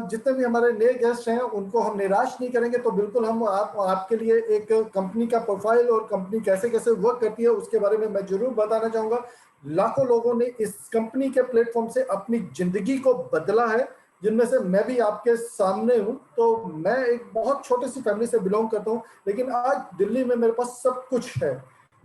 जितने भी हमारे नए गेस्ट हैं उनको हम निराश नहीं करेंगे, तो बिल्कुल हम आपके लिए एक कंपनी का प्रोफाइल और कंपनी कैसे कैसे वर्क करती है उसके बारे में मैं जरूर बताना चाहूँगा। लाखों लोगों ने इस कंपनी के प्लेटफॉर्म से अपनी जिंदगी को बदला है, जिनमें से मैं भी आपके सामने हूँ। तो मैं एक बहुत छोटी सी फैमिली से बिलोंग करता हूँ, लेकिन आज दिल्ली में मेरे पास सब कुछ है,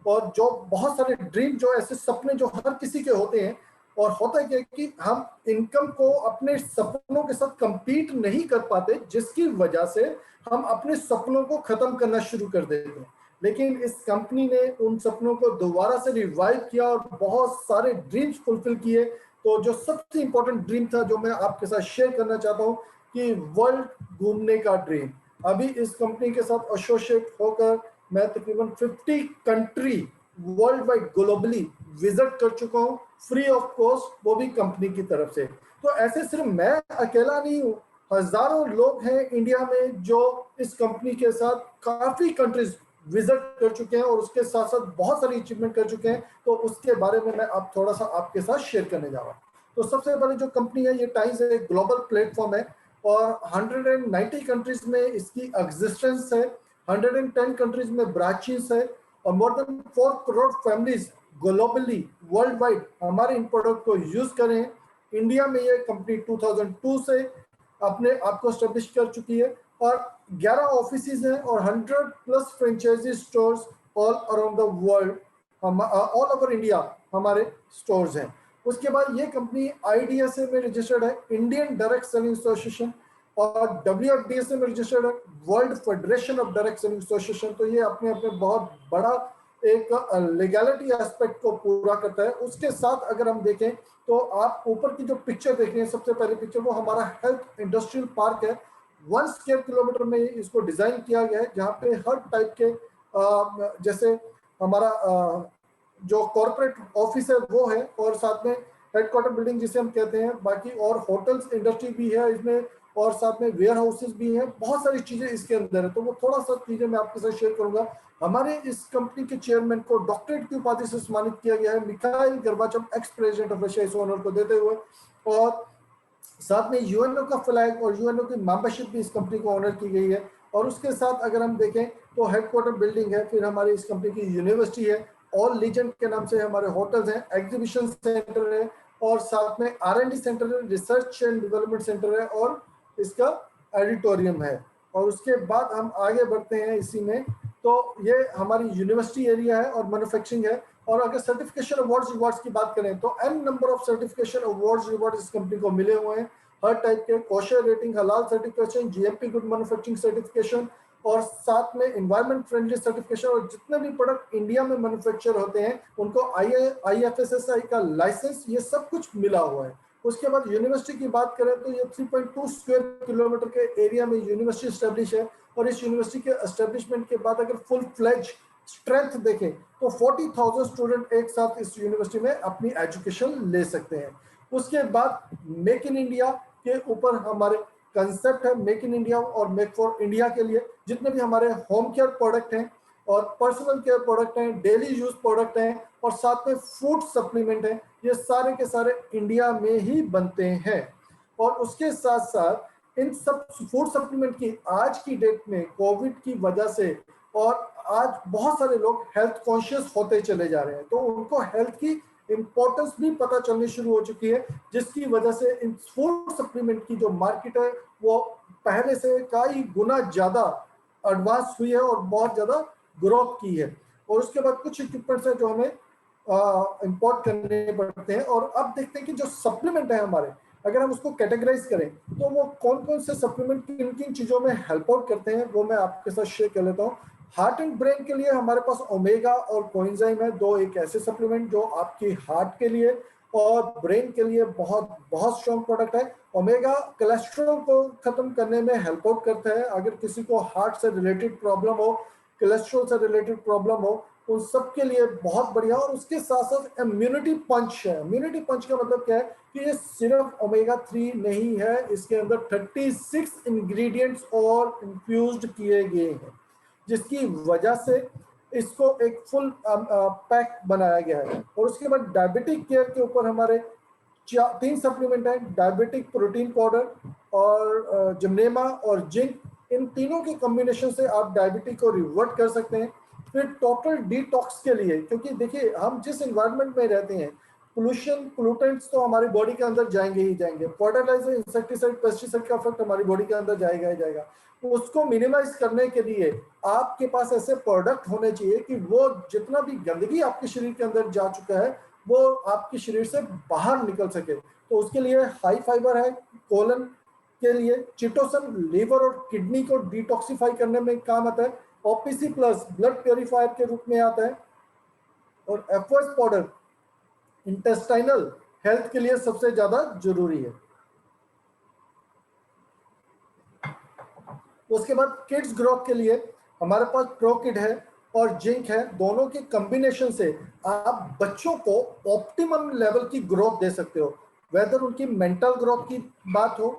और जो बहुत सारे ड्रीम, जो ऐसे सपने जो हर किसी के होते हैं। और होता है क्या कि हम इनकम को अपने सपनों के साथ कंपीट नहीं कर पाते, जिसकी वजह से हम अपने सपनों को खत्म करना शुरू कर देते हैं। लेकिन इस कंपनी ने उन सपनों को दोबारा से रिवाइव किया और बहुत सारे ड्रीम्स फुलफिल किए। तो जो सबसे इंपॉर्टेंट ड्रीम था जो मैं आपके साथ शेयर करना चाहता हूँ कि वर्ल्ड घूमने का ड्रीम। अभी इस कंपनी के साथ एसोसिएट होकर मैं तकरीबन 50 country world wide globally visit कर चुका हूँ, फ्री ऑफ कॉस्ट, वो भी कंपनी की तरफ से। तो ऐसे सिर्फ मैं अकेला नहीं हूँ, हजारों लोग हैं इंडिया में जो इस कंपनी के साथ काफी कंट्रीज विजिट कर चुके हैं और उसके साथ साथ बहुत सारी अचीवमेंट कर चुके हैं। तो उसके बारे में मैं अब थोड़ा सा आपके साथ शेयर करने जा रहा हूँ। तो सबसे पहले जो कंपनी है, ये टाइम्स एक ग्लोबल प्लेटफॉर्म है और 190 कंट्रीज में इसकी एग्जिस्टेंस है, 110 कंट्रीज में ब्रांचेस है, और more than 4 crore families globally world wide हमारे इन प्रोडक्ट को यूज करें। इंडिया में ये कंपनी 2002 से अपने आप को स्टेब्लिश कर चुकी है और 11 ऑफिसेज हैं और 100 plus franchise stores all around the world, all over India हमारे स्टोर्स हैं। उसके बाद ये कंपनी IDSA में रजिस्टर्ड है, इंडियन डायरेक्ट सेलिंग एसोसिएशन, और WFDSA में रजिस्टर्ड है, world federation of direct selling association. तो ये अपने अपने बहुत बड़ा एक लीगैलिटी एस्पेक्ट को पूरा करता है। उसके साथ अगर हम देखें तो आप ऊपर की जो पिक्चर देख रहे हैं, सबसे पहली पिक्चर, वो हमारा हेल्थ इंडस्ट्रियल पार्क है। 1 स्क्वायर किलोमीटर में इसको डिजाइन किया गया है, जहाँ पे हर टाइप के जैसे हमारा जो कॉर्पोरेट ऑफिस है वो है, और साथ में हेडक्वार्टर बिल्डिंग जिसे हम कहते हैं, बाकी और होटल्स इंडस्ट्री भी है इसमें, और साथ में वेयर हाउसेज भी हैं, बहुत सारी चीजें इसके अंदर है। तो वो थोड़ा सा चीजें मैं आपके साथ शेयर करूंगा। हमारे इस कंपनी के चेयरमैन को डॉक्टरेट की उपाधि से सम्मानित किया गया है, Mikhail Gorbachev, ex president of Russia, इस ऑनर को देते हुए। और साथ में यूएनओ का फ्लैग और यूएनओ की मेंबरशिप भी इस कंपनी को ऑनर की गई है। और उसके साथ अगर हम देखें तो हेडक्वार्टर बिल्डिंग है, फिर हमारी इस कंपनी की यूनिवर्सिटी है, ऑल लीजेंड के नाम से हमारे होटल्स हैं, एग्जीबिशन सेंटर है, और साथ में R&D सेंटर है, रिसर्च एंड डेवलपमेंट सेंटर है, और इसका एडिटोरियम है। और उसके बाद हम आगे बढ़ते हैं इसी में, तो ये हमारी यूनिवर्सिटी एरिया है और मैन्युफैक्चरिंग है। और अगर सर्टिफिकेशन अवार्ड्स की बात करें तो an number of certification awards इस कंपनी को मिले हुए हैं, हर टाइप के, कोशर रेटिंग, हलाल certification, GMP good manufacturing certification, और साथ में एनवायरमेंट फ्रेंडली सर्टिफिकेशन। और जितने भी प्रोडक्ट इंडिया में मैन्युफैक्चर होते हैं उनको IFSSI का लाइसेंस, ये सब कुछ मिला हुआ है। उसके बाद यूनिवर्सिटी की बात करें तो ये 3.2 स्क्वायर किलोमीटर के एरिया में यूनिवर्सिटी स्टैब्लिश है। और इस यूनिवर्सिटी के एस्टेब्लिशमेंट के बाद अगर फुल फ्लेज स्ट्रेंथ देखें तो 40,000 स्टूडेंट एक साथ इस यूनिवर्सिटी में अपनी एजुकेशन ले सकते हैं। उसके बाद मेक इन इंडिया के ऊपर हमारे कंसेप्ट है, मेक इन इंडिया और मेक फॉर इंडिया के लिए जितने भी हमारे होम केयर प्रोडक्ट हैं और पर्सनल केयर प्रोडक्ट हैं, डेली यूज प्रोडक्ट हैं, और साथ में फूड सप्लीमेंट हैं, ये सारे के सारे इंडिया में ही बनते हैं। और उसके साथ साथ इन सब फूड सप्लीमेंट की आज की डेट में कोविड की वजह से, और आज बहुत सारे लोग हेल्थ कॉन्शियस होते चले जा रहे हैं, तो उनको हेल्थ की इंपॉर्टेंस भी पता चलनी शुरू हो चुकी है, जिसकी वजह से इन फूड सप्लीमेंट की जो मार्केट है वो पहले से कई गुना ज्यादा एडवांस हुई है और बहुत ज्यादा ग्रोथ की है। और उसके बाद कुछ इक्विपमेंट्स हैं जो हमें इंपोर्ट करने पड़ते हैं। और अब देखते हैं कि जो सप्लीमेंट है हमारे, अगर हम उसको कैटेगराइज करें तो वो कौन कौन से सप्लीमेंट किन किन चीजों में हेल्प आउट करते हैं, वो मैं आपके साथ शेयर कर लेता हूँ। हार्ट एंड ब्रेन के लिए हमारे पास ओमेगा और कोएंजाइम है, दो एक ऐसे सप्लीमेंट जो आपकी हार्ट के लिए और ब्रेन के लिए बहुत बहुत स्ट्रॉन्ग प्रोडक्ट है। ओमेगा कोलेस्ट्रॉल को खत्म करने में हेल्प आउट करता है। अगर किसी को हार्ट से रिलेटेड प्रॉब्लम हो, कोलेस्ट्रॉल से रिलेटेड प्रॉब्लम हो, उन सब के लिए बहुत बढ़िया। और उसके साथ साथ इम्यूनिटी पंच है। इम्यूनिटी पंच का मतलब क्या है कि ये सिर्फ ओमेगा 3 नहीं है, इसके अंदर 36 इंग्रेडिएंट्स और इन्फ्यूज्ड किए गए हैं, जिसकी वजह से इसको एक फुल पैक बनाया गया है। और उसके बाद डायबिटिक केयर के ऊपर हमारे तीन सप्लीमेंट है, डायबिटिक प्रोटीन पाउडर और जिमनेमा और जिंक। इन तीनों के कॉम्बिनेशन से आप डायबिटिक को रिवर्ट कर सकते हैं। फिर टोटल डिटॉक्स के लिए, क्योंकि देखिए हम जिस एनवायरनमेंट में रहते हैं, पोल्यूशन पोल्यूटेंट्स तो हमारी बॉडी के अंदर जाएंगे ही जाएंगे, फर्टिलाइजर इंसेक्टिसाइड पेस्टिसाइड का इफेक्ट हमारी बॉडी के अंदर जाएगा ही जाएगा। तो उसको मिनिमाइज करने के लिए आपके पास ऐसे प्रोडक्ट होने चाहिए कि वो जितना भी गंदगी आपके शरीर के अंदर जा चुका है वो आपके शरीर से बाहर निकल सके। तो उसके लिए हाई फाइबर है, कोलन के लिए चिटोसन लीवर और किडनी को डिटॉक्सिफाई करने में काम आता है। ओपीसी प्लस ब्लड प्योरीफायर के रूप में आता है। और एफओएस पाउडर इंटेस्टाइनल हेल्थ के लिए सबसे ज्यादा जरूरी है। उसके बाद किड्स ग्रोथ के लिए हमारे पास प्रोकिड है और जिंक है। दोनों के कॉम्बिनेशन से आप बच्चों को ऑप्टिमम लेवल की ग्रोथ दे सकते हो, वेदर उनकी मेंटल ग्रोथ की बात हो,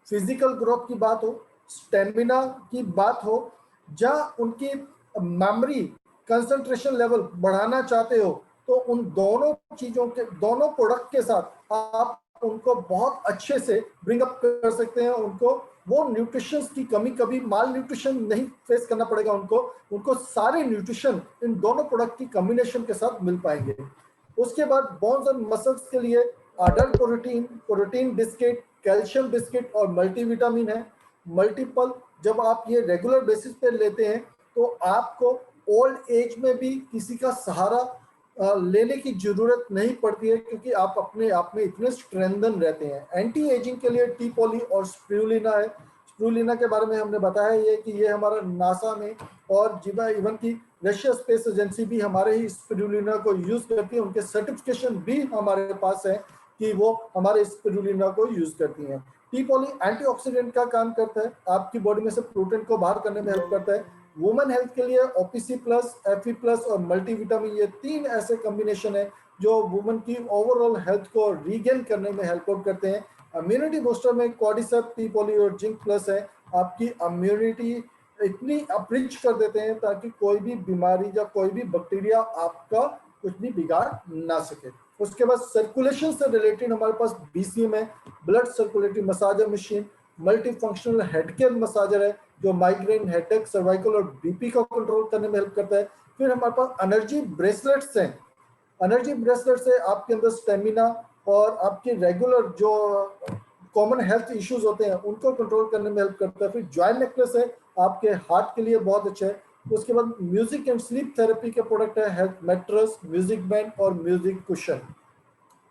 फिजिकल ग्रोथ की बात हो, स्टेमिना की बात हो, या उनकी मेमोरी कंसंट्रेशन लेवल बढ़ाना चाहते हो, तो उन दोनों चीजों के दोनों प्रोडक्ट के साथ आप उनको बहुत अच्छे से ब्रिंग अप कर सकते हैं। उनको वो न्यूट्रिशन की कमी, कभी माल न्यूट्रिशन नहीं फेस करना पड़ेगा उनको सारे न्यूट्रिशन इन दोनों प्रोडक्ट की कॉम्बिनेशन के साथ मिल पाएंगे। उसके बाद बोन्स और मसल्स के लिए adult protein biscuit, calcium biscuit और मल्टीविटामिन है। मल्टीपल जब आप ये रेगुलर बेसिस पे लेते हैं तो आपको ओल्ड एज में भी किसी का सहारा लेने की जरूरत नहीं पड़ती है, क्योंकि आप अपने आप में इतने स्ट्रेंथन रहते हैं। एंटी एजिंग के लिए टी पॉली और स्पिरुलिना है। स्पिरुलिना के बारे में हमने बताया ये कि ये हमारा नासा में और जीवा इवन की रशिया स्पेस एजेंसी भी हमारे ही स्पिरुलिना को यूज करती है। उनके सर्टिफिकेशन भी हमारे पास है कि वो हमारे स्पिरुलिना को यूज करती हैं। टी पॉली एंटीऑक्सीडेंट का काम करता है, आपकी बॉडी में से प्रोटीन को बाहर करने में हेल्प करता है। वुमेन हेल्थ के लिए ओपीसी प्लस, एफई प्लस और मल्टीविटामिन, ये तीन ऐसे कॉम्बिनेशन है जो वुमेन की ओवरऑल हेल्थ को रीगेन करने में हेल्प आउट करते हैं। इम्यूनिटी बूस्टर में कॉर्डिसेप, टी पॉली और जिंक प्लस है। आपकी इम्यूनिटी इतनी अपरिच कर देते हैं ताकि कोई भी बीमारी या कोई भी बैक्टीरिया आपका कुछ भी बिगाड़ ना सके। उसके बाद सर्कुलेशन से रिलेटेड हमारे पास बीसीएम है, blood circulatory massager machine. Multi functional head care massager है जो माइग्रेन, हेडेक, सर्वाइकल और बीपी को कंट्रोल करने में हेल्प करता है। फिर हमारे पास एनर्जी ब्रेसलेट्स हैं। एनर्जी ब्रेसलेट से आपके अंदर स्टेमिना और आपके रेगुलर जो कॉमन हेल्थ इश्यूज होते हैं उनको कंट्रोल करने में हेल्प करता है। फिर जॉय नेकलेस है, आपके हार्ट के लिए बहुत अच्छा है। उसके बाद म्यूजिक एंड स्लीप थेरेपी के प्रोडक्ट है, हेल्थ मैट्रेस, म्यूजिक बैंड और म्यूजिक कुशन।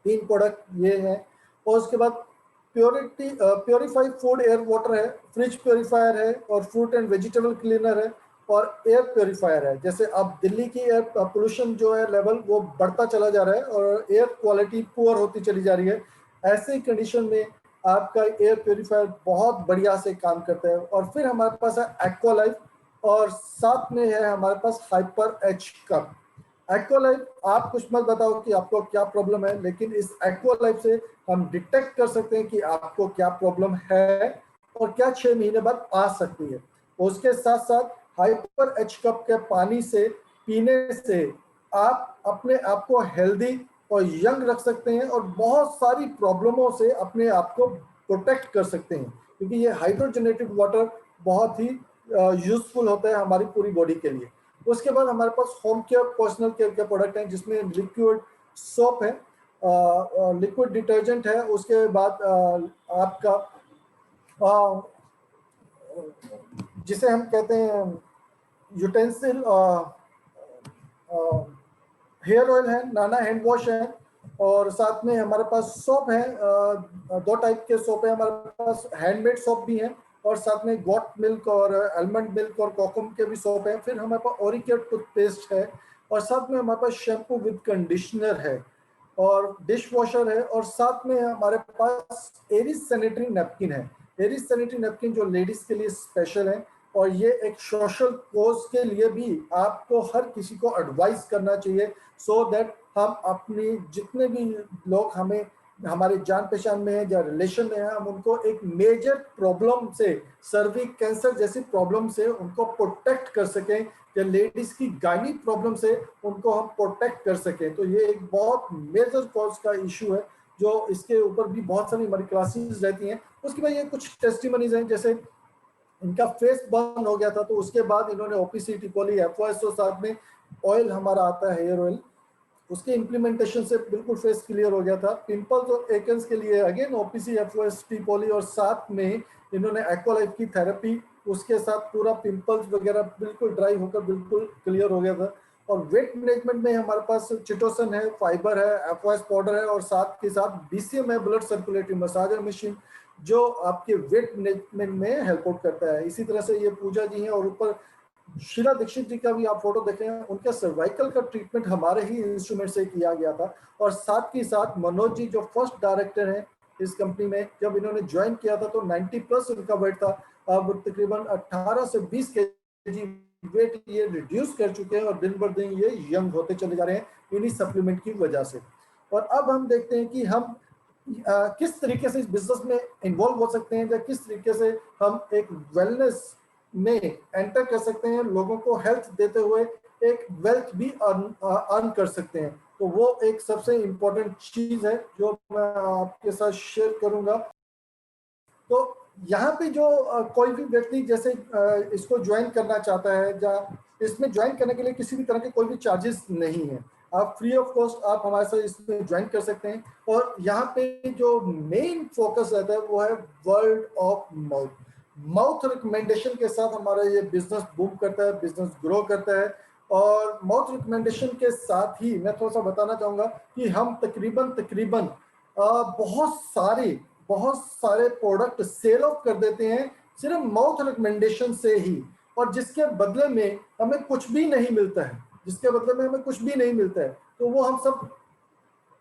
तीन प्रोडक्ट ये हैं। और उसके बाद प्योरीफाइड फूड एयर वाटर है, फ्रिज प्योरीफायर है और फ्रूट एंड वेजिटेबल क्लीनर है और एयर प्योरीफायर है। जैसे अब दिल्ली की एयर पोल्यूशन जो है लेवल वो बढ़ता चला जा रहा है और एयर क्वालिटी पुअर होती चली जा रही है। ऐसे कंडीशन में आपका एयर प्योरीफायर बहुत बढ़िया से काम करता है। और फिर हमारे पास है एक्वालाइफ और साथ में है हमारे पास हाइपर एच कप। एक्वालाइफ, आप कुछ मत बताओ कि आपको क्या प्रॉब्लम है, लेकिन इस एक्वालाइफ से हम डिटेक्ट कर सकते हैं कि आपको क्या प्रॉब्लम है और क्या 6 महीने बाद आ सकती है। उसके साथ साथ हाइपर एच कप के पानी से पीने से आप अपने आप को हेल्दी और यंग रख सकते हैं और बहुत सारी प्रॉब्लमों से अपने आप को प्रोटेक्ट कर सकते हैं, क्योंकि ये हाइड्रोजनेटेड वाटर बहुत ही यूजफुल होता है हमारी पूरी बॉडी के लिए। उसके बाद हमारे पास होम केयर, पर्सनल केयर के प्रोडक्ट हैं जिसमें लिक्विड सोप है, लिक्विड डिटर्जेंट है। उसके बाद आपका जिसे हम कहते हैं यूटेंसिल हेयर ऑयल है, नाना हैंड वॉश है और साथ में हमारे पास सोप है। दो टाइप के सोप है हमारे पास, हैंडमेड सोप भी है और साथ में गोट मिल्क और आलमंड मिल्क और कोकम के भी सोप है। फिर हमारे पास ओरिकेयर टूथपेस्ट है और साथ में हमारे पास शैम्पू विद कंडीशनर है और डिश वॉशर है और साथ में हमारे पास एरिस सैनिटरी नैपकिन है। एरिस सैनिटरी नैपकिन जो लेडीज के लिए स्पेशल है और ये एक सोशल कोज के लिए भी आपको हर किसी को एडवाइस करना चाहिए, सो दैट हम अपनी जितने भी लोग हमें हमारे जान पहचान में है या रिलेशन में है, हम उनको एक मेजर प्रॉब्लम से, सर्विक कैंसर जैसी प्रॉब्लम से उनको प्रोटेक्ट कर सकें या लेडीज की गायनी प्रॉब्लम से उनको हम प्रोटेक्ट कर सकें। तो ये एक बहुत मेजर कॉज का इशू है जो इसके ऊपर भी बहुत सारी हमारी क्लासेस रहती हैं। उसके बाद ये कुछ टेस्टिमनीज हैं, जैसे इनका फेस बर्न हो गया था तो उसके बाद इन्होंने ओपीसी, टिपोली, एफओएस और साथ में ऑयल हमारा आता है हेयर ऑयल, उसके इम्प्लीमेंटेशन से बिल्कुल फेस क्लियर हो गया था। पिंपल्स और एकन्स के लिए अगेन ओपीसी, एफओएस, टिपोली और साथ में इन्होंने एक्वालाइफ की थेरेपी, उसके साथ पूरा पिंपल्स वगैरह बिल्कुल ड्राई होकर बिल्कुल क्लियर हो गया था। और वेट मैनेजमेंट में हमारे पास चिटोसन है, फाइबर है, एफओएस पाउडर है और साथ के साथ बीसीएम है, ब्लड सर्कुलेटरी मसाजर मशीन, जो आपके वेट मैनेजमेंट में हेल्प आउट करता है। इसी तरह से ये पूजा जी हैं और ऊपर शीला दीक्षित जी का भी आप फोटो देख रहे हैं, उनका सर्वाइकल का ट्रीटमेंट हमारे ही इंस्ट्रूमेंट से किया गया था। और साथ ही साथ मनोज जी जो फर्स्ट डायरेक्टर हैं इस कंपनी में, जब इन्होंने ज्वाइन किया था तो 90+ उनका वेट था, अब तकरीबन 18 से 20 केजी वेट ये रिड्यूस कर चुके हैं और दिन ब दिन ये यंग होते चले जा रहे हैं इन्हीं सप्लीमेंट की वजह से। और अब हम देखते हैं कि हम किस तरीके से इस बिजनेस में इन्वॉल्व हो सकते हैं या किस तरीके से हम एक वेलनेस में एंटर कर सकते हैं, लोगों को हेल्थ देते हुए एक वेल्थ भी अर्न कर सकते हैं। तो वो एक सबसे इम्पोर्टेंट चीज है जो मैं आपके साथ शेयर करूंगा। तो यहाँ पे जो कोई भी व्यक्ति जैसे इसको ज्वाइन करना चाहता है या इसमें ज्वाइन करने के लिए किसी भी तरह के कोई भी चार्जेस नहीं है, आप फ्री ऑफ कॉस्ट आप हमारे साथ इसमें ज्वाइन कर सकते हैं। और यहाँ पे जो मेन फोकस रहता है वो है world of mouth, mouth recommendation के साथ हमारा ये बिजनेस बूम करता है, बिजनेस ग्रो करता है। और माउथ रिकमेंडेशन के साथ ही मैं थोड़ा सा बताना चाहूँगा कि हम तकरीबन तकरीबन बहुत सारे प्रोडक्ट सेल ऑफ कर देते हैं सिर्फ माउथ रिकमेंडेशन से ही, और जिसके बदले में हमें कुछ भी नहीं मिलता है, जिसके बदले में हमें कुछ भी नहीं मिलता है, तो वो हम सब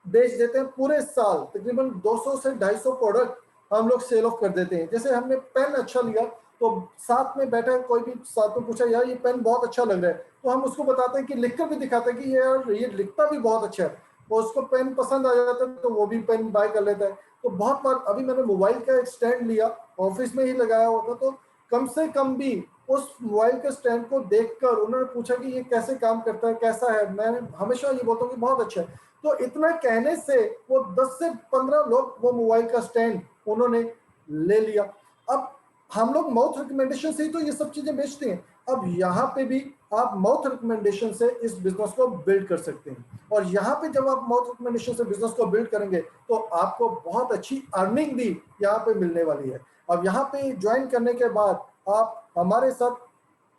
बेच देते हैं। पूरे साल तकरीबन 200 से 250 प्रोडक्ट हम लोग सेल ऑफ कर देते हैं। जैसे हमने पेन अच्छा लिया तो साथ में बैठा कोई भी साथ में पूछा यार ये पेन बहुत अच्छा लग रहा है, तो हम उसको बताते हैं कि लिखकर भी दिखाते हैं कि यार ये लिखता भी बहुत अच्छा है, वो उसको पेन पसंद आ जाता है तो वो भी पेन बाय कर लेता है। तो बहुत बार अभी मैंने मोबाइल का एक स्टैंड लिया, ऑफिस में ही लगाया हुआ था, तो कम से कम भी उस मोबाइल के स्टैंड को देखकर उन्होंने पूछा कि ये कैसे काम करता है, कैसा है, मैंने हमेशा ये बोलता हूँ कि बहुत अच्छा है। तो इतना कहने से वो 10 से 15 लोग वो मोबाइल का स्टैंड उन्होंने ले लिया। अब हम लोग माउथ रिकमेंडेशन से ही तो ये सब चीजें बेचते हैं, अब यहाँ पे भी आप माउथ रिकमेंडेशन से इस बिजनेस को बिल्ड कर सकते हैं। और यहाँ पे जब आप माउथ रिकमेंडेशन से बिजनेस को बिल्ड करेंगे तो आपको बहुत अच्छी अर्निंग भी यहाँ पे मिलने वाली है। अब यहाँ पे ज्वाइन करने के बाद आप हमारे साथ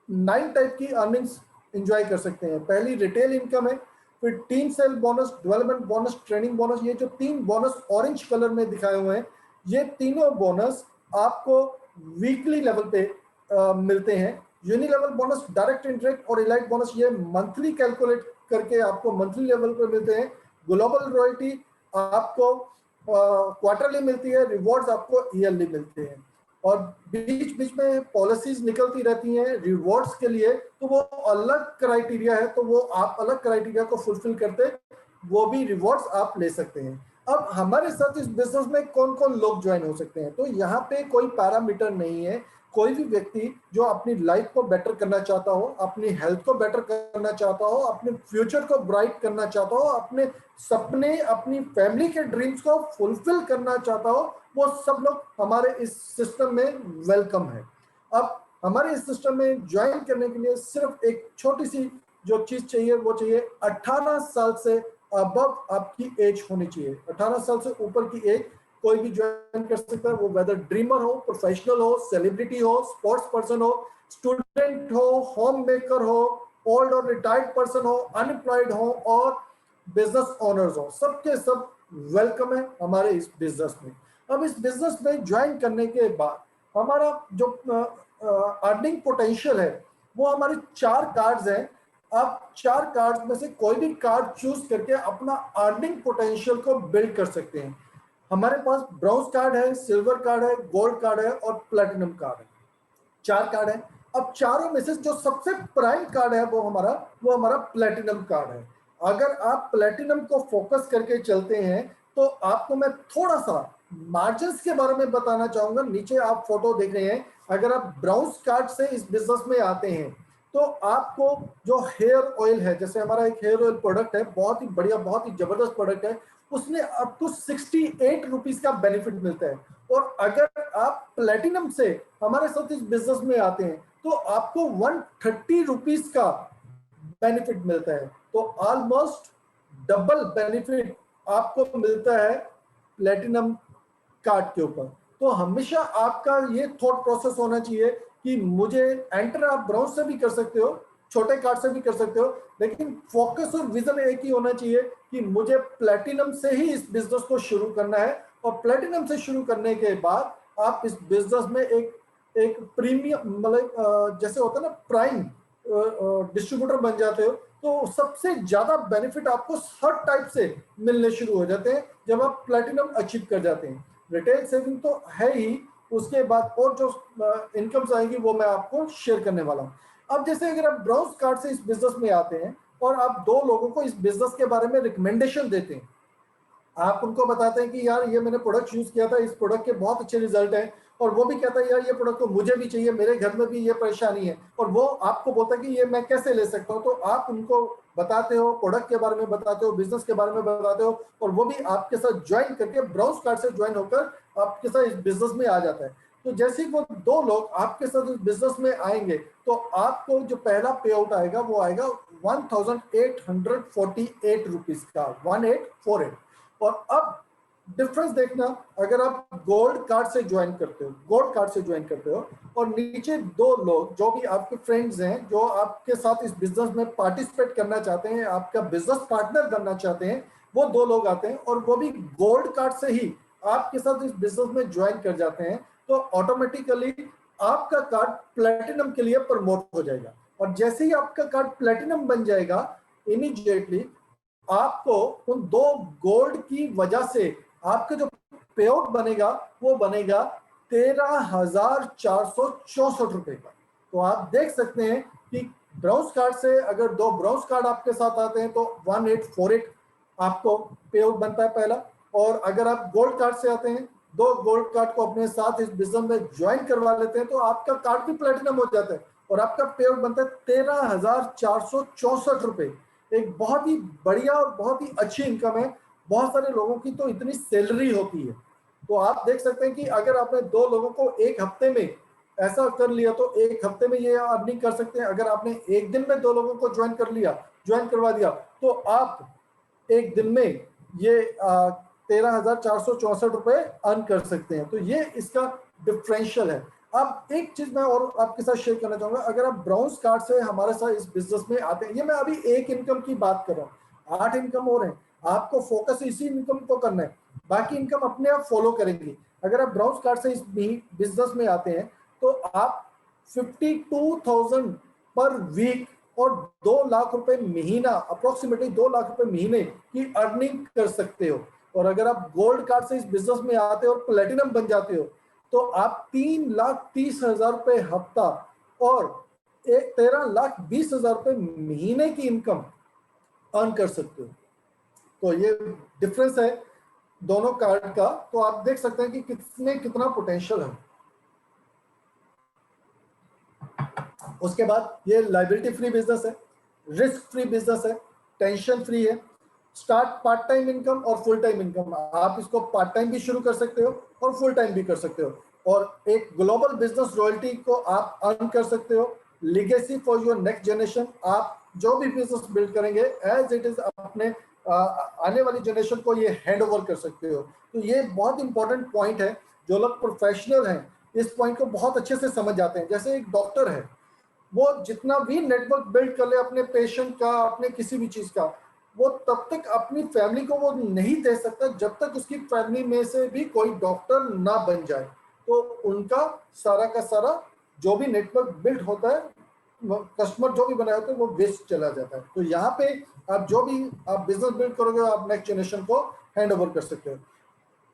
9 टाइप की अर्निंग्स एंजॉय कर सकते हैं। पहली रिटेल इनकम है, फिर team cell bonus, development bonus, training bonus. ये जो 3 बोनस ऑरेंज कलर में दिखाए हुए हैं, ये तीनों बोनस आपको वीकली लेवल पे मिलते हैं। Uni level bonus, direct indirect और इलाइट बोनस ये मंथली कैलकुलेट करके आपको मंथली लेवल पे मिलते हैं। ग्लोबल रॉयल्टी आपको क्वार्टरली मिलती है, रिवॉर्ड्स आपको ईयरली मिलते हैं। और बीच बीच में पॉलिसीज निकलती रहती हैं रिवॉर्ड्स के लिए, तो वो अलग क्राइटेरिया है, तो वो आप अलग क्राइटेरिया को फुलफिल करते वो भी रिवॉर्ड्स आप ले सकते हैं। अब हमारे साथ इस बिजनेस में कौन कौन लोग ज्वाइन हो सकते हैं, तो यहाँ पे कोई पैरामीटर नहीं है। कोई भी व्यक्ति जो अपनी लाइफ को बेटर करना चाहता हो, अपनी हेल्थ को बेटर करना चाहता हो, अपने फ्यूचर को ब्राइट करना चाहता हो, अपने सपने, अपनी फैमिली के ड्रीम्स को फुलफिल करना चाहता हो, वो सब लोग हमारे इस सिस्टम में वेलकम है। अब हमारे इस सिस्टम में ज्वाइन करने के लिए सिर्फ एक छोटी सी जो चीज चाहिए वो चाहिए 18 साल से अबव आपकी एज होनी चाहिए। 18 साल से ऊपर की एज कोई भी ज्वाइन कर सकता है, वो वेदर ड्रीमर हो, प्रोफेशनल हो, सेलिब्रिटी हो, स्पोर्ट्स पर्सन हो, स्टूडेंट हो, होम मेकर हो, ओल्ड और रिटायर्ड पर्सन हो, अनएम्प्लॉयड हो और बिजनेस ओनर्स हो, सबके सब वेलकम है हमारे इस बिजनेस में। अब इस बिजनेस में ज्वाइन करने के बाद हमारा जो अर्निंग पोटेंशियल है वो हमारे 4 कार्ड्स हैं। आप 4 कार्ड्स में से कोई भी कार्ड चूज करके अपना अर्निंग पोटेंशियल को बिल्ड कर सकते हैं। हमारे पास ब्रॉन्ज कार्ड है, सिल्वर कार्ड है, गोल्ड कार्ड है और प्लेटिनम कार्ड है। 4 कार्ड है। अब चारों में से जो सबसे प्राइम कार्ड है वो हमारा प्लेटिनम कार्ड है। अगर आप प्लेटिनम को फोकस करके चलते हैं तो आपको मैं थोड़ा सा मार्जिन्स के बारे में बताना चाहूंगा। नीचे आप फोटो देख रहे हैं, अगर आप ब्राउन्स कार्ड से इस बिजनेस में आते हैं तो आपको जो हेयर ऑयल है, जैसे हमारा एक हेयर ऑयल प्रोडक्ट है, बहुत ही बढ़िया, बहुत ही जबरदस्त प्रोडक्ट है, उसमें आपको 68 रुपीज का बेनिफिट मिलता है। और अगर आप प्लेटिनम से हमारे साथ इस बिजनेस में आते हैं तो आपको 130 रुपीज का बेनिफिट मिलता है। तो ऑलमोस्ट डबल बेनिफिट आपको मिलता है प्लेटिनम कार्ड के ऊपर। तो हमेशा आपका ये थॉट प्रोसेस होना चाहिए कि मुझे एंटर आप ब्राउज से भी कर सकते हो, छोटे कार्ड से भी कर सकते हो, लेकिन फोकस और विजन एक ही होना चाहिए कि मुझे प्लेटिनम से ही इस बिजनेस को शुरू करना है। और प्लेटिनम से शुरू करने के बाद आप इस बिजनेस में एक प्रीमियम, मतलब जैसे होता है ना प्राइम डिस्ट्रीब्यूटर बन जाते हो, तो सबसे ज्यादा बेनिफिट आपको हर टाइप से मिलने शुरू हो जाते हैं जब आप प्लेटिनम अचीव कर जाते हैं। रिटेल सेविंग तो है ही, उसके बाद और जो इनकम्स आएंगी वो मैं आपको शेयर करने वाला हूँ। अब जैसे अगर आप ब्राउज कार्ड से इस बिजनेस में आते हैं और आप दो लोगों को इस बिजनेस के बारे में रिकमेंडेशन देते हैं, आप उनको बताते हैं कि यार ये मैंने प्रोडक्ट यूज किया था, इस प्रोडक्ट के बहुत अच्छे रिजल्ट हैं, और वो भी कहता है यार ये प्रोडक्ट तो मुझे भी चाहिए, मेरे घर में भी ये परेशानी है, और वो आपको बोलता है कि ये मैं कैसे ले सकता हूँ। तो आप उनको बताते हो, प्रोडक्ट के बारे में बताते हो, बिजनेस के बारे में बताते हो, और वो भी आपके साथ ज्वाइन करके ब्राउज कार्ड से ज्वाइन होकर आपके साथ इस बिजनेस में आ जाता है। तो जैसे ही वो दो लोग आपके साथ इस बिजनेस में आएंगे तो आपको जो पहला पे आउट आएगा वो आएगा 1848 रुपीज का, 1848। और अब डिफरेंस देखना, अगर आप गोल्ड कार्ड से ज्वाइन करते हो, गोल्ड कार्ड से ज्वाइन करते हो, और नीचे दो लोग जो भी आपके फ्रेंड्स हैं जो आपके साथ इस बिजनेस में पार्टिसिपेट करना चाहते हैं, आपका बिजनेस पार्टनर बनना चाहते हैं, वो दो लोग आते हैं और वो भी गोल्ड कार्ड से ही आपके साथ इस बिजनेस में ज्वाइन कर जाते हैं, तो ऑटोमेटिकली आपका कार्ड प्लेटिनम के लिए प्रमोट हो जाएगा। और जैसे ही आपका कार्ड प्लेटिनम बन जाएगा, इमीडिएटली आपको उन दो गोल्ड की वजह से आपका जो पे आउट बनेगा वो बनेगा 13,464 रुपए का। तो आप देख सकते हैं कि ब्राउज कार्ड से अगर दो ब्राउज कार्ड आपके साथ आते हैं तो 1848 आपको पे आउट बनता है पहला, और अगर आप गोल्ड कार्ड से आते हैं, दो गोल्ड कार्ड को अपने साथ इस बिजनेस में ज्वाइन करवा लेते हैं, तो आपका कार्ड भी प्लेटिनम हो जाता है और आपका पे आउट बनता है 13,464 रुपए। एक बहुत ही बढ़िया और बहुत ही अच्छी इनकम है। बहुत सारे लोगों की तो इतनी सैलरी होती है। तो आप देख सकते हैं कि अगर आपने दो लोगों को एक हफ्ते में ऐसा कर लिया तो एक हफ्ते में ये अर्निंग कर सकते हैं। अगर आपने एक दिन में दो लोगों को ज्वाइन करवा दिया तो आप एक दिन में ये 13,464 रुपए अर्न कर सकते हैं। तो ये इसका डिफरेंशियल है। अब एक चीज मैं और आपके साथ शेयर करना चाहूंगा, अगर आप ब्राउज कार्ड से हमारे साथ इस बिजनेस में आते हैं, ये मैं अभी एक इनकम की बात कर रहा हूँ, 8 इनकम और हैं, आपको फोकस इसी इनकम को करना है, बाकी इनकम अपने आप फॉलो करेंगी। अगर आप ब्राउज कार्ड से इस बिजनेस में आते हैं तो आप 52,000 पर वीक और 2 लाख रुपए महीना, अप्रोक्सीमेटली 2 लाख रुपए महीने की अर्निंग कर सकते हो। और अगर आप गोल्ड कार्ड से इस बिजनेस में आते हो और प्लेटिनम बन जाते हो तो आप 3,30,000 रुपए हफ्ता और 13,20,000 रुपए महीने की इनकम अर्न कर सकते हो। तो ये डिफरेंस है दोनों कार्ड का। तो आप देख सकते हैं कि किसमें कितना पोटेंशियल है। उसके बाद ये लायबिलिटी फ्री बिजनेस है, रिस्क फ्री बिजनेस है, टेंशन फ्री है, स्टार्ट पार्ट टाइम इनकम और फुल टाइम इनकम। आप इसको पार्ट टाइम भी शुरू कर सकते हो और फुल टाइम भी कर सकते हो, और एक ग्लोबल बिजनेस रॉयल्टी को आप अर्न कर सकते हो। Legacy for your next generation, आप जो भी बिजनेस बिल्ड करेंगे एज इट इज अपने आने वाली जनरेशन को ये हैंड ओवर कर सकते हो। तो ये बहुत इंपॉर्टेंट पॉइंट है। जो लोग प्रोफेशनल हैं इस पॉइंट को बहुत अच्छे से समझ जाते हैं। जैसे एक डॉक्टर है, वो जितना भी नेटवर्क बिल्ड कर ले अपने पेशेंट का, अपने किसी भी चीज का, वो तब तक अपनी फैमिली को वो नहीं दे सकता जब तक उसकी फैमिली में से भी कोई डॉक्टर ना बन जाए। तो उनका सारा का सारा जो भी नेटवर्क बिल्ड होता है, कस्टमर जो भी बनाए होते हैं, वो वेस्ट चला जाता है। तो यहाँ पे आप जो भी आप बिजनेस बिल्ड करोगे आप नेक्स्ट जनरेशन को हैंड ओवर कर सकते हो,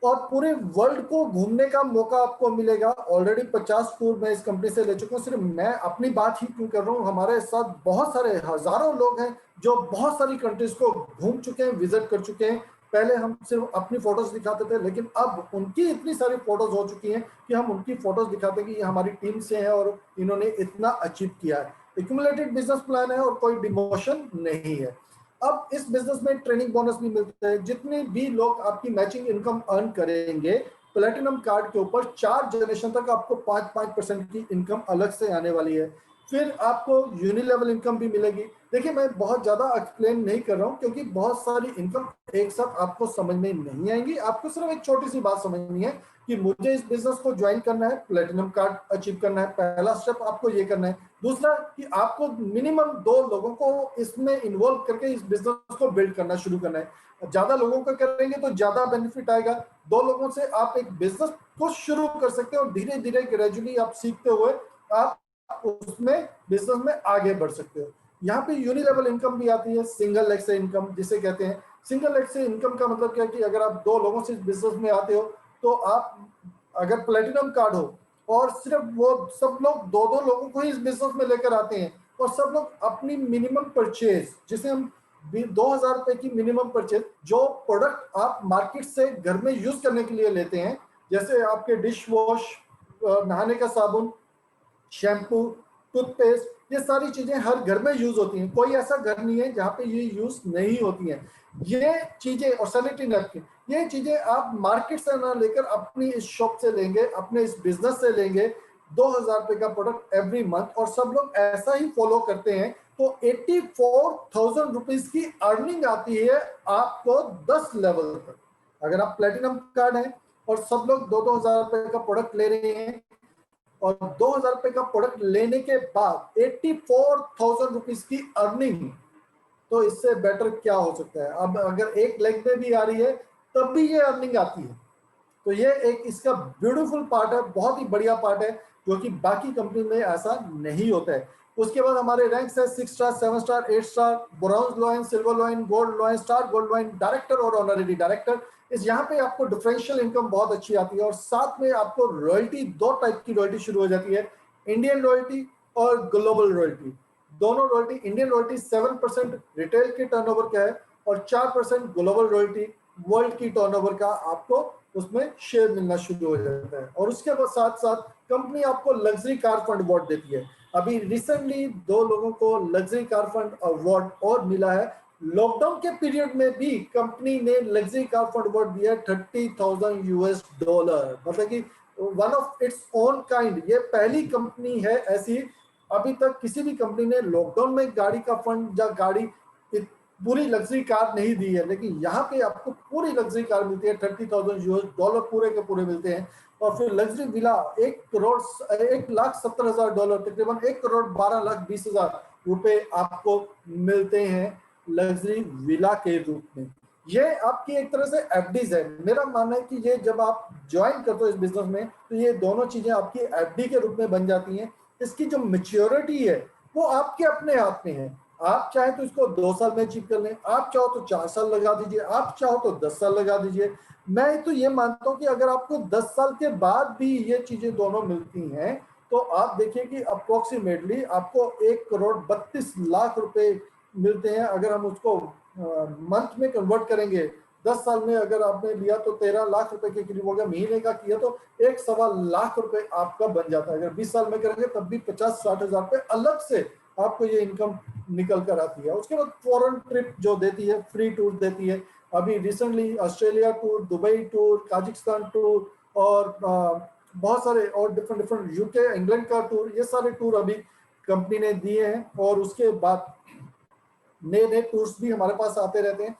और पूरे वर्ल्ड को घूमने का मौका आपको मिलेगा। ऑलरेडी 50 टूर मैं इस कंपनी से ले चुका हूँ। सिर्फ मैं अपनी बात ही क्यों कर रहा हूँ, हमारे साथ बहुत सारे हजारों लोग हैं जो बहुत सारी कंट्रीज को घूम चुके हैं, विजिट कर चुके हैं। पहले हम सिर्फ अपनी फोटोज दिखाते थे, लेकिन अब उनकी इतनी सारी फोटोज हो चुकी हैं कि हम उनकी फोटोज दिखाते हैं कि ये हमारी टीम से है और इन्होंने इतना अचीव किया है। एक्यूमुलेटेड बिजनेस प्लान है और कोई डिमोशन नहीं है। अब इस बिजनेस में ट्रेनिंग बोनस भी मिलता है। जितने भी लोग आपकी मैचिंग इनकम अर्न करेंगे प्लेटिनम कार्ड के ऊपर 4 जनरेशन तक आपको 5-5% की इनकम अलग से आने वाली है। फिर आपको यूनिलेवल इनकम भी मिलेगी। देखिए मैं बहुत ज्यादा एक्सप्लेन नहीं कर रहा हूँ क्योंकि बहुत सारी इनकम एक साथ आपको समझ में नहीं आएंगी। आपको सिर्फ एक छोटी सी बात समझनी है कि मुझे इस बिजनेस को ज्वाइन करना है, प्लेटिनम कार्ड अचीव करना है, पहला स्टेप आपको ये करना है। दूसरा कि आपको मिनिमम 2 लोगों को इसमें इन्वॉल्व करके इस बिजनेस को बिल्ड करना शुरू करना है। ज्यादा लोगों का करेंगे तो ज्यादा बेनिफिट आएगा। 2 लोगों से आप एक बिजनेस को शुरू कर सकते हैं और धीरे धीरे ग्रेजुअली आप सीखते हुए आप उसमें बिजनेस में आगे बढ़ सकते हो। यहाँ पे यूनिलेवल इनकम भी आती है, सिंगल लेग से इनकम जिसे कहते हैं। सिंगल लेग से इनकम का मतलब क्या है कि अगर आप 2 लोगों से इस बिजनेस में आते हो तो आप अगर प्लेटिनम कार्ड हो और सिर्फ वो सब लोग 2-2 लोगों को ही इस बिजनेस में लेकर आते हैं और सब लोग अपनी मिनिमम परचेज जिसे हम 2000 रुपए की मिनिमम परचेज जो प्रोडक्ट आप मार्केट से घर में यूज करने के लिए लेते हैं, जैसे आपके डिश वॉश, नहाने का साबुन, शैम्पू, टूथपेस्ट, ये सारी चीजें हर घर में यूज होती हैं। कोई ऐसा घर नहीं है जहाँ पे ये यूज नहीं होती हैं। ये चीजें और सैनिटरी नैपकिन, ये चीजें आप मार्केट से ना लेकर अपनी इस शॉप से लेंगे, अपने इस बिजनेस से लेंगे 2000 रुपए का प्रोडक्ट एवरी मंथ और सब लोग ऐसा ही फॉलो करते हैं तो 84,000 रुपीज की अर्निंग आती है आपको 10 लेवल तक। अगर आप प्लेटिनम कार्ड है और सब लोग 2-2 हजार रुपए का प्रोडक्ट ले रहे हैं और 2000 रुपए का प्रोडक्ट लेने के बाद 84,000 रुपीज की अर्निंग, तो इससे बेटर क्या हो सकता है। अब अगर एक लेग में भी आ रही है तब भी ये अर्निंग आती है, तो ये एक इसका ब्यूटीफुल पार्ट है, बहुत ही बढ़िया पार्ट है जो कि बाकी कंपनी में ऐसा नहीं होता है। उसके बाद हमारे रैंक्स है 6 star, 7 star, 8 star, bronze lion, silver lion, gold lion, star gold lion, director और ऑनरेरी डायरेक्टर। इस यहाँ पे आपको डिफरेंशियल इनकम बहुत अच्छी आती है और साथ में आपको रॉयल्टी, 2 टाइप की रॉयल्टी शुरू हो जाती है, इंडियन रॉयल्टी और ग्लोबल रॉयल्टी। दोनों रॉयल्टी, इंडियन रॉयल्टी 7% रिटेल के टर्नओवर का है और 4% ग्लोबल रॉयल्टी वर्ल्ड की टर्नओवर का आपको उसमें शेयर मिलना शुरू हो जाता है। और उसके बाद साथ साथ कंपनी आपको लग्जरी कार फंड अवार्ड देती है। अभी रिसेंटली 2 लोगों को लग्जरी कार फंड अवार्ड और मिला है। लॉकडाउन के पीरियड में भी कंपनी ने लग्जरी कार फंड अवार्ड दिया 30,000 यूएस डॉलर, मतलब कि one of its own kind. ये पहली कंपनी है ऐसी, अभी तक किसी भी कंपनी ने लॉकडाउन में गाड़ी का फंड या गाड़ी पूरी लग्जरी कार नहीं दी है, लेकिन यहाँ पे आपको पूरी लग्जरी कार मिलती है। 30,000 यूएस डॉलर पूरे के पूरे मिलते हैं। और फिर लग्जरी विला 1,70,000 डॉलर, तकरीबन 1,12,20,000 रुपए आपको मिलते हैं लग्जरी विला के रूप में। ये आपकी एक तरह से एफडीज है। मेरा मानना है कि ये जब आप ज्वाइन करते हो इस बिजनेस में तो ये दोनों चीजें आपकी एफडी के रूप में बन जाती हैं। इसकी जो मैच्योरिटी है वो आपके अपने हाथ में है। आप चाहे तो इसको 2 साल में अचीव कर लें, आप चाहो तो 4 साल लगा दीजिए, आप चाहो तो 10 साल लगा दीजिए। मैं तो ये मानता हूं कि अगर आपको 10 साल के बाद भी ये चीजें दोनों मिलती हैं तो आप देखिए कि अप्रोक्सीमेटली आपको 1,32,00,000 रुपए मिलते हैं। अगर हम उसको मंथ में कन्वर्ट करेंगे, 10 साल में अगर आपने लिया तो 13 लाख रुपए के करीब हो गया। महीने का किया तो 1.25 लाख रुपए आपका बन जाता है। अगर 20 साल में करेंगे तब भी 50-60 हजार रुपए अलग से आपको ये इनकम निकल कर आती है। उसके बाद फॉरेन ट्रिप जो देती है, फ्री टूर देती है। अभी recently Australia tour, Dubai tour, Kazakhstan tour और बहुत सारे और डिफरेंट यूके, इंग्लैंड का टूर, ये सारे टूर अभी कंपनी ने दिए हैं। और उसके बाद नए नए टूर्स भी हमारे पास आते रहते हैं।